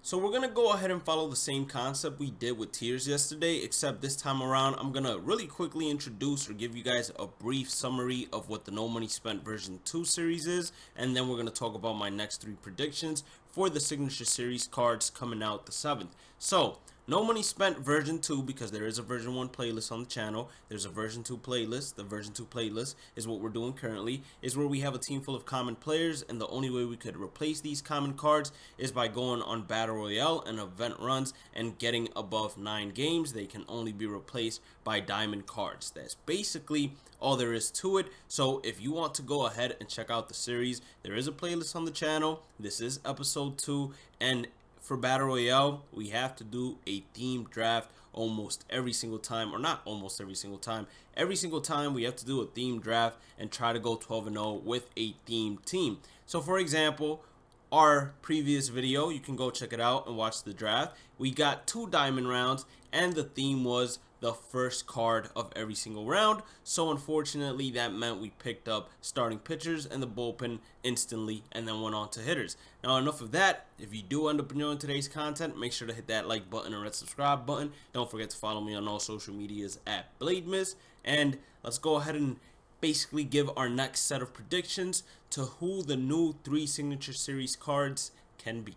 So we're going to go ahead and follow the same concept we did with tiers yesterday, except this time around I'm going to really quickly introduce or give you guys a brief summary of what the No Money Spent version 2 series is, and then we're going to talk about my next 3 predictions for the signature series cards coming out the 7th. So No Money Spent version 2, because there is a version 1 playlist on the channel, there's a version 2 playlist. The version 2 playlist is what we're doing currently, is where we have a team full of common players, and the only way we could replace these common cards is by going on Battle Royale and event runs and getting above 9 games. They can only be replaced by diamond cards. That's basically all there is to it. So if you want to go ahead and check out the series, there is a playlist on the channel. This is episode 2, and for Battle Royale, we have to do a team draft almost every single time, or not almost every single time. Every single time we have to do a team draft and try to go 12-0 with a team team. So for example, our previous video, you can go check it out and watch the draft. We got 2 diamond rounds, and the theme was the first card of every single round. So unfortunately, that meant we picked up starting pitchers and the bullpen instantly, and then went on to hitters. Now enough of that. If you do end up enjoying today's content, make sure to hit that like button and red subscribe button. Don't forget to follow me on all social medias at Bhlademyst, and let's go ahead and basically give our next set of predictions to who the new 3 signature series cards can be.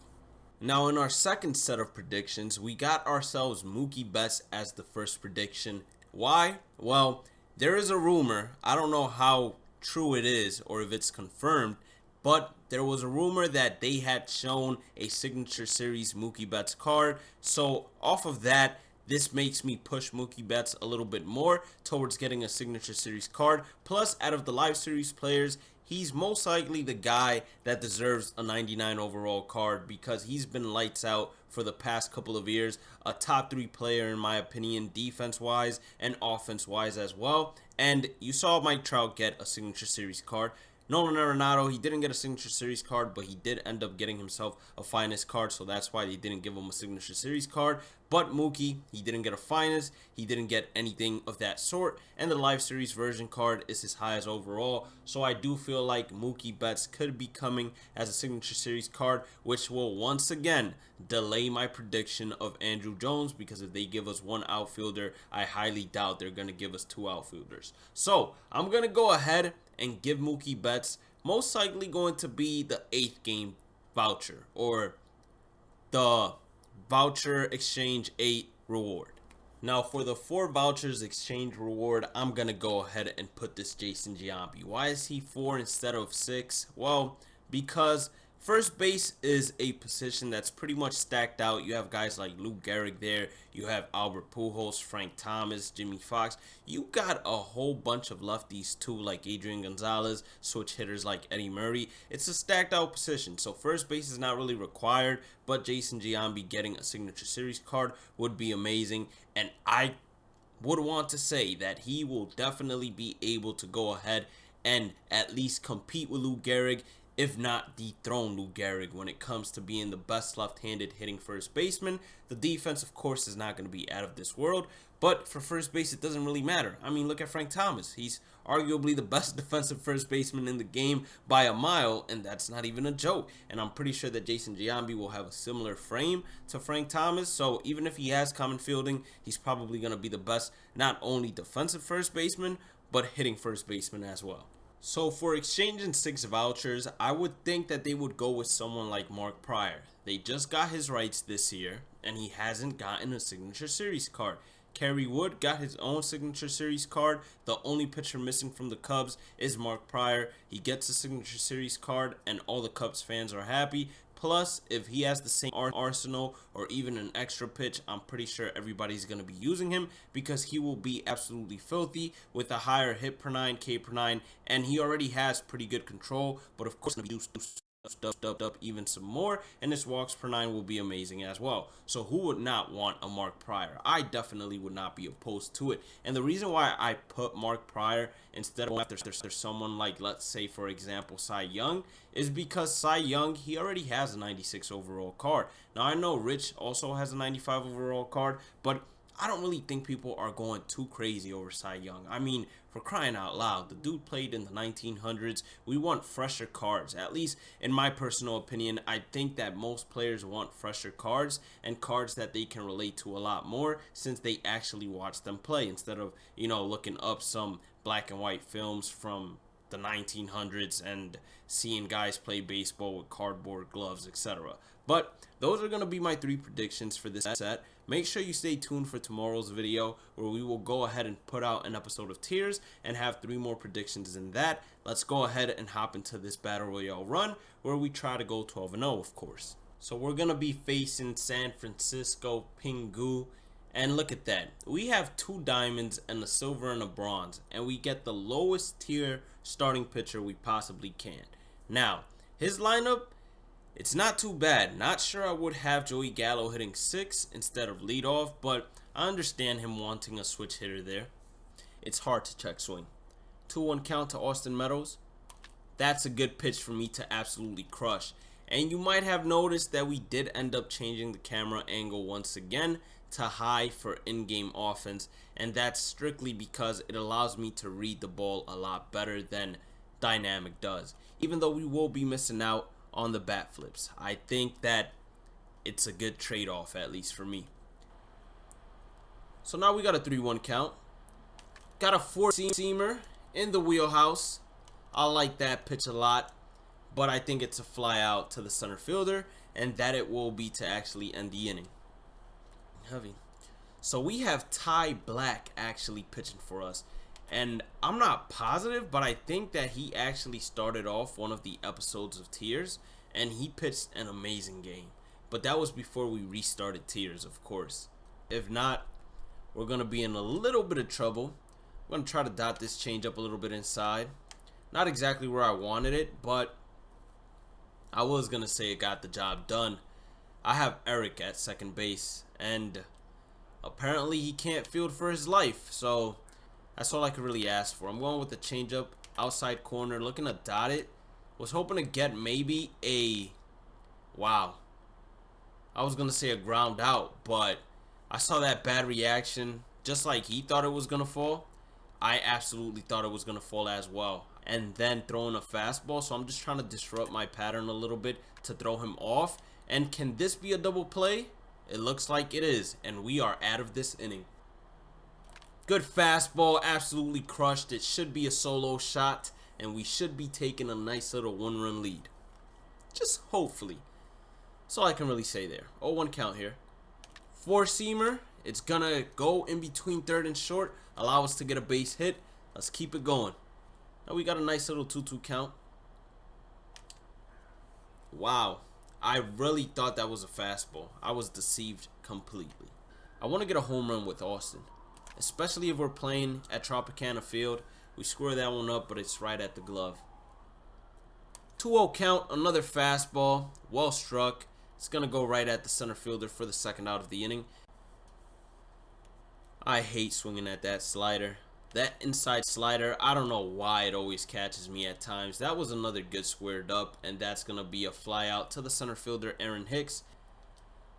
Now in our second set of predictions, we got ourselves Mookie Betts as the first prediction. Why? Well, there is a rumor, I don't know how true it is or if it's confirmed, but there was a rumor that they had shown a signature series Mookie Betts card. So off of that, this makes me push Mookie Betts a little bit more towards getting a signature series card. Plus, out of the live series players, he's most likely the guy that deserves a 99 overall card, because he's been lights out for the past couple of years. A top 3 player in my opinion, defense wise and offense wise as well. And you saw Mike Trout get a signature series card. Nolan Arenado, he didn't get a signature series card, but he did end up getting himself a finest card, so that's why they didn't give him a signature series card. But Mookie, he didn't get a finest, he didn't get anything of that sort, and the live series version card is his highest overall. So I do feel like Mookie Betts could be coming as a signature series card, which will once again delay my prediction of Andrew Jones, because if they give us 1 outfielder, I highly doubt they're going to give us 2 outfielders. So I'm going to go ahead and give Mookie Betts most likely going to be the 8th game voucher, or the voucher exchange 8 reward. Now for the 4 vouchers exchange reward, I'm gonna go ahead and put this Jason Giambi. Why is he 4 instead of 6? Well, because first base is a position that's pretty much stacked out. You have guys like Lou Gehrig there. You have Albert Pujols, Frank Thomas, Jimmy Fox. You got a whole bunch of lefties too, like Adrian Gonzalez, switch hitters like Eddie Murray. It's a stacked out position, so first base is not really required, but Jason Giambi getting a signature series card would be amazing, and I would want to say that he will definitely be able to go ahead and at least compete with Lou Gehrig, if not dethrone Lou Gehrig when it comes to being the best left-handed hitting first baseman. The defense, of course, is not going to be out of this world, but for first base, it doesn't really matter. I mean, look at Frank Thomas. He's arguably the best defensive first baseman in the game by a mile, and that's not even a joke. And I'm pretty sure that Jason Giambi will have a similar frame to Frank Thomas, so even if he has common fielding, he's probably going to be the best, not only defensive first baseman, but hitting first baseman as well. So for exchanging 6 vouchers, I would think that they would go with someone like Mark Prior. They just got his rights this year, and he hasn't gotten a signature series card. Kerry Wood got his own signature series card. The only pitcher missing from the Cubs is Mark Prior. He gets a signature series card, and all the Cubs fans are happy. Plus, if he has the same arsenal or even an extra pitch, I'm pretty sure everybody's going to be using him, because he will be absolutely filthy with a higher hit per 9, K per 9, and he already has pretty good control, but of course, going to be used stuffed up even some more, and his walks per 9 will be amazing as well. So who would not want a Mark Prior? I definitely would not be opposed to it. And the reason why I put Mark Prior instead of after someone like, let's say for example, Cy Young, is because Cy Young, he already has a 96 overall card. Now I know Rich also has a 95 overall card, but I don't really think people are going too crazy over Cy Young. I mean, for crying out loud, the dude played in the 1900s. We want fresher cards. At least in my personal opinion, I think that most players want fresher cards and cards that they can relate to a lot more since they actually watch them play instead of, looking up some black and white films from the 1900s and seeing guys play baseball with cardboard gloves, etc. But those are going to be my 3 predictions for this set. Make sure you stay tuned for tomorrow's video where we will go ahead and put out an episode of Tiers and have 3 more predictions in that. Let's go ahead and hop into this Battle Royale run where we try to go 12-0, of course. So we're going to be facing San Francisco Pingu. And look at that. We have 2 diamonds and a silver and a bronze. And we get the lowest tier starting pitcher we possibly can. Now, his lineup, it's not too bad. Not sure I would have Joey Gallo hitting 6 instead of leadoff, but I understand him wanting a switch hitter there. It's hard to check swing. 2-1 count to Austin Meadows. That's a good pitch for me to absolutely crush. And you might have noticed that we did end up changing the camera angle once again to high for in-game offense, and that's strictly because it allows me to read the ball a lot better than dynamic does. Even though we will be missing out on the bat flips, I think that it's a good trade-off, at least for me. So now we got a 3-1 count. Got a 4-seamer in the wheelhouse. I like that pitch a lot, but I think it's a fly out to the center fielder, and that it will be to actually end the inning. Heavy. So we have Ty Black actually pitching for us, and I'm not positive, but I think that he actually started off one of the episodes of Tiers, and he pitched an amazing game. But that was before we restarted Tiers, of course. If not, we're gonna be in a little bit of trouble. I'm gonna try to dot this change up a little bit inside. Not exactly where I wanted it, but I was gonna say it got the job done. I have Eric at second base, and apparently he can't field for his life, so that's all I could really ask for. I'm going with the changeup, outside corner, looking to dot it. Was hoping to get maybe a, wow, I was gonna say a ground out, but I saw that bad reaction, just like he thought it was gonna fall. I absolutely thought it was gonna fall as well, and then throwing a fastball. So I'm just trying to disrupt my pattern a little bit to throw him off. And can this be a double play? It looks like it is, and we are out of this inning. Good fastball, absolutely crushed. It should be a solo shot, and we should be taking a nice little 1-run lead. Just hopefully. That's all I can really say there. 0-1 count here. 4-seamer. It's gonna go in between third and short, allow us to get a base hit. Let's keep it going. Now we got a nice little 2-2 count. Wow. I really thought that was a fastball. I was deceived completely. I want to get a home run with Austin, especially if we're playing at Tropicana Field. We score that one up, but it's right at the glove. 2-0 count, another fastball, well struck. It's going to go right at the center fielder for the second out of the inning. I hate swinging at that slider. That inside slider, I don't know why it always catches me at times. That was another good squared up, and that's going to be a fly out to the center fielder, Aaron Hicks.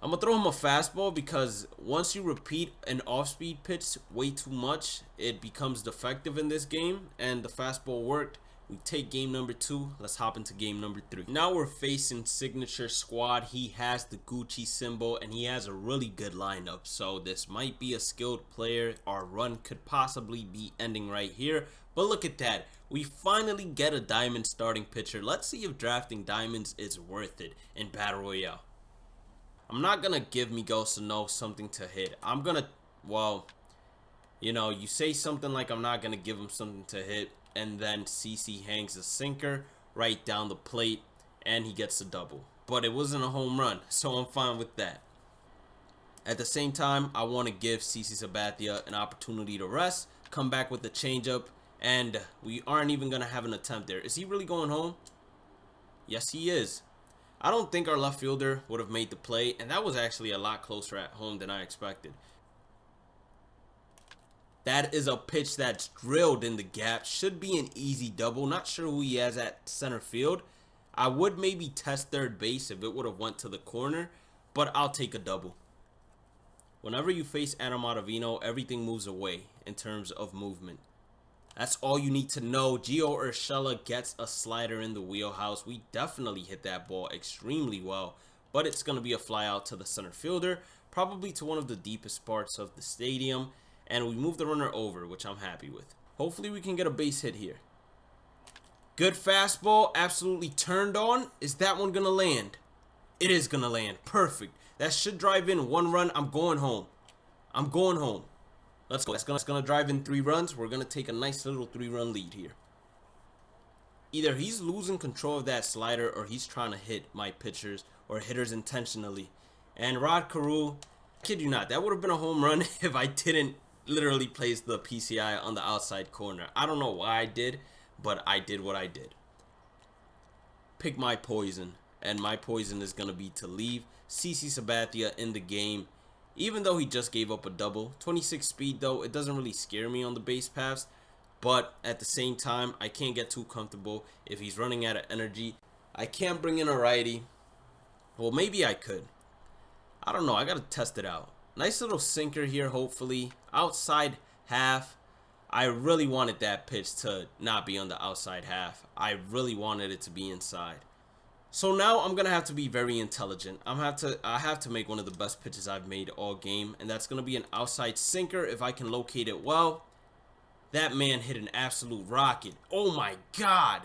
I'm going to throw him a fastball because once you repeat an off-speed pitch way too much, it becomes defective in this game, and the fastball worked. We take game number 2. Let's hop into game number 3. Now we're facing Signature Squad. He has the Gucci symbol, and he has a really good lineup. So this might be a skilled player. Our run could possibly be ending right here. But look at that. We finally get a diamond starting pitcher. Let's see if drafting diamonds is worth it in Battle Royale. I'm not going to give Miguel Sano something to hit. I'm going to, well, you say something like I'm not going to give him something to hit, and then CC hangs a sinker right down the plate, and he gets a double. But it wasn't a home run, so I'm fine with that. At the same time, I want to give CC Sabathia an opportunity to rest, come back with the changeup, and we aren't even going to have an attempt there. Is he really going home? Yes, he is. I don't think our left fielder would have made the play, and that was actually a lot closer at home than I expected. That is a pitch that's drilled in the gap. Should be an easy double. Not sure who he has at center field. I would maybe test third base if it would have went to the corner, but I'll take a double. Whenever you face Adam Ottavino, everything moves away in terms of movement. That's all you need to know. Gio Urshela gets a slider in the wheelhouse. We definitely hit that ball extremely well, but it's going to be a fly out to the center fielder, probably to one of the deepest parts of the stadium, and we move the runner over, which I'm happy with. Hopefully we can get a base hit here. Good fastball, absolutely turned on. Is that one going to land? It is going to land. Perfect. That should drive in 1 run. I'm going home. I'm going home. Let's go. That's gonna drive in 3 runs. We're gonna take a nice little 3-run lead here. Either he's losing control of that slider or he's trying to hit my pitchers or hitters intentionally. And Rod Carew, kid you not, that would have been a home run if I didn't literally place the PCI on the outside corner. I don't know why I did, but I did what I did. Pick my poison, and my poison is gonna be to leave CC Sabathia in the game. Even though he just gave up a double, 26 speed though, it doesn't really scare me on the base paths. But at the same time, I can't get too comfortable if he's running out of energy. I can't bring in a righty. Well, maybe I could. I don't know. I got to test it out. Nice little sinker here, hopefully. Outside half. I really wanted that pitch to not be on the outside half. I really wanted it to be inside. So now I'm going to have to be very intelligent. I have to make one of the best pitches I've made all game. And that's going to be an outside sinker if I can locate it well. That man hit an absolute rocket. Oh my God.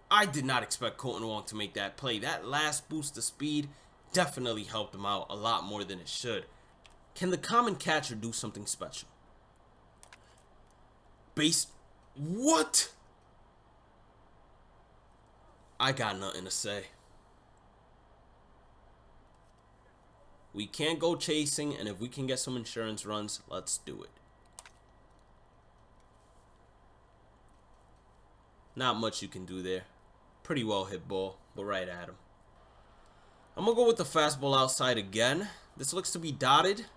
I did not expect Colton Wong to make that play. That last boost of speed definitely helped him out a lot more than it should. Can the common catcher do something special? Base. What? I got nothing to say. We can't go chasing, and if we can get some insurance runs, let's do it. Not much you can do there. Pretty well hit ball, but right at him. I'm going to go with the fastball outside again. This looks to be dotted.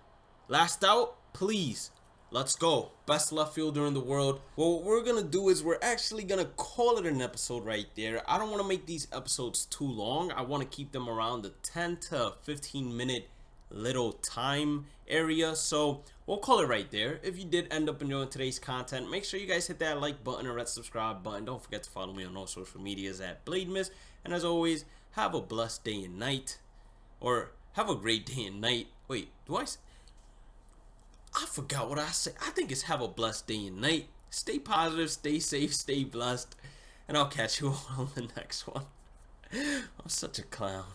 Last out, please. Let's go. Best left fielder in the world. Well, what we're going to do is we're actually going to call it an episode right there. I don't want to make these episodes too long. I want to keep them around the 10 to 15 minute little time area. So we'll call it right there. If you did end up enjoying today's content, make sure you guys hit that like button and red subscribe button. Don't forget to follow me on all social medias at Bhlademyst. And as always, have a blessed day and night. Or have a great day and night. Wait, I forgot what I said. I think it's have a blessed day and night. Stay positive, stay safe, stay blessed. And I'll catch you all on the next one. I'm such a clown.